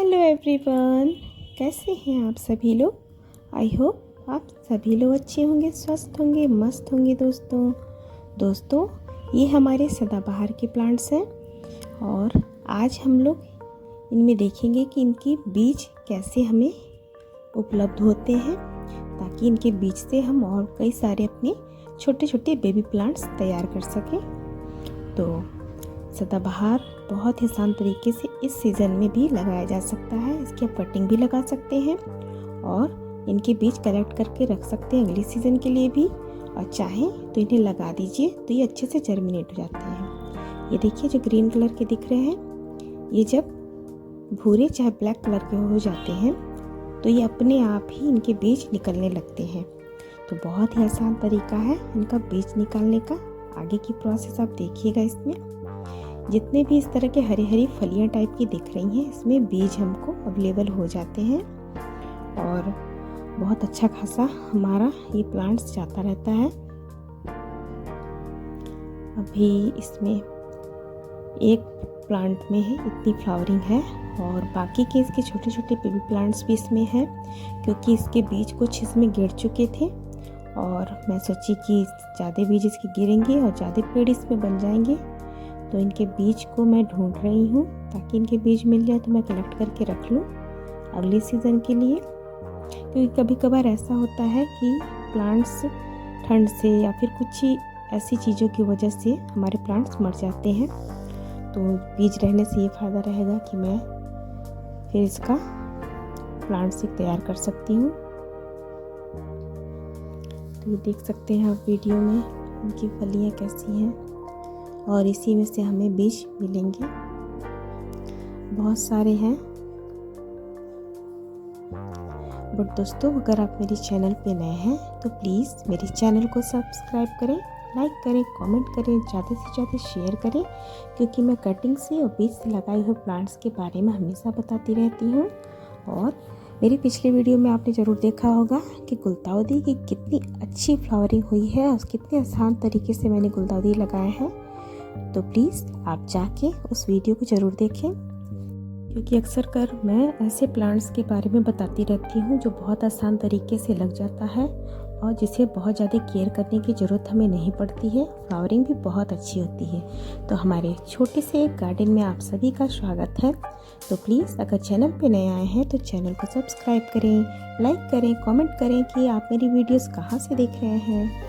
Hello everyone, कैसे हैं आप सभी लोग। आई होप आप सभी लोग अच्छे होंगे, स्वस्थ होंगे, मस्त होंगे। दोस्तों ये हमारे सदाबहार के प्लांट्स हैं और आज हम लोग इनमें देखेंगे कि इनकी बीज कैसे हमें उपलब्ध होते हैं, ताकि इनके बीज से हम और कई सारे अपने छोटे छोटे बेबी प्लांट्स तैयार कर सकें। तो सदाबहार बहुत ही आसान तरीके से इस सीज़न में भी लगाया जा सकता है। इसकी आप कटिंग भी लगा सकते हैं और इनके बीज कलेक्ट करके रख सकते हैं अगले सीज़न के लिए भी, और चाहें तो इन्हें लगा दीजिए तो ये अच्छे से जर्मिनेट हो जाते हैं। ये देखिए जो ग्रीन कलर के दिख रहे हैं, ये जब भूरे चाहे ब्लैक कलर के हो जाते हैं तो ये अपने आप ही इनके बीज निकलने लगते हैं। तो बहुत ही आसान तरीका है इनका बीज निकालने का। आगे की प्रोसेस आप देखिएगा। इसमें जितने भी इस तरह के हरी हरी फलियां टाइप की दिख रही हैं, इसमें बीज हमको अवेलेबल हो जाते हैं और बहुत अच्छा खासा हमारा ये प्लांट्स जाता रहता है। अभी इसमें एक प्लांट में है इतनी फ्लावरिंग है और बाकी के इसके छोटे छोटे बेबी प्लांट्स भी इसमें हैं, क्योंकि इसके बीज कुछ इसमें गिर चुके थे और मैं सोची कि ज़्यादा बीज इसके गिरेंगे और ज़्यादा पेड़ इसमें बन जाएंगे। तो इनके बीज को मैं ढूंढ रही हूँ ताकि इनके बीज मिल जाए तो मैं कलेक्ट करके रख लूँ अगले सीज़न के लिए। क्योंकि कभी कभार ऐसा होता है कि प्लांट्स ठंड से या फिर कुछ ही ऐसी चीज़ों की वजह से हमारे प्लांट्स मर जाते हैं। तो बीज रहने से ये फ़ायदा रहेगा कि मैं फिर इसका प्लांट से तैयार कर सकती हूँ। तो ये देख सकते हैं आप वीडियो में इनकी फलियाँ कैसी हैं और इसी में से हमें बीज मिलेंगे। बहुत सारे हैं। बट दोस्तों अगर आप मेरे चैनल पे नए हैं तो प्लीज़ मेरे चैनल को सब्सक्राइब करें, लाइक करें, कमेंट करें, ज़्यादा से ज़्यादा शेयर करें, क्योंकि मैं कटिंग से और बीज से लगाए हुए प्लांट्स के बारे में हमेशा बताती रहती हूँ। और मेरी पिछले वीडियो में आपने ज़रूर देखा होगा कि गुलदाउदी की कितनी अच्छी फ्लावरिंग हुई है और कितने आसान तरीके से मैंने गुलदाउदी लगाए हैं। तो प्लीज़ आप जाके उस वीडियो को ज़रूर देखें, क्योंकि अक्सर कर मैं ऐसे प्लांट्स के बारे में बताती रहती हूँ जो बहुत आसान तरीके से लग जाता है और जिसे बहुत ज़्यादा केयर करने की ज़रूरत हमें नहीं पड़ती है। फ्लावरिंग भी बहुत अच्छी होती है। तो हमारे छोटे से एक गार्डन में आप सभी का स्वागत है। तो प्लीज़ अगर चैनल पे नए आए हैं तो चैनल को सब्सक्राइब करें, लाइक करें, कमेंट करें कि आप मेरी वीडियोस कहाँ से देख रहे हैं।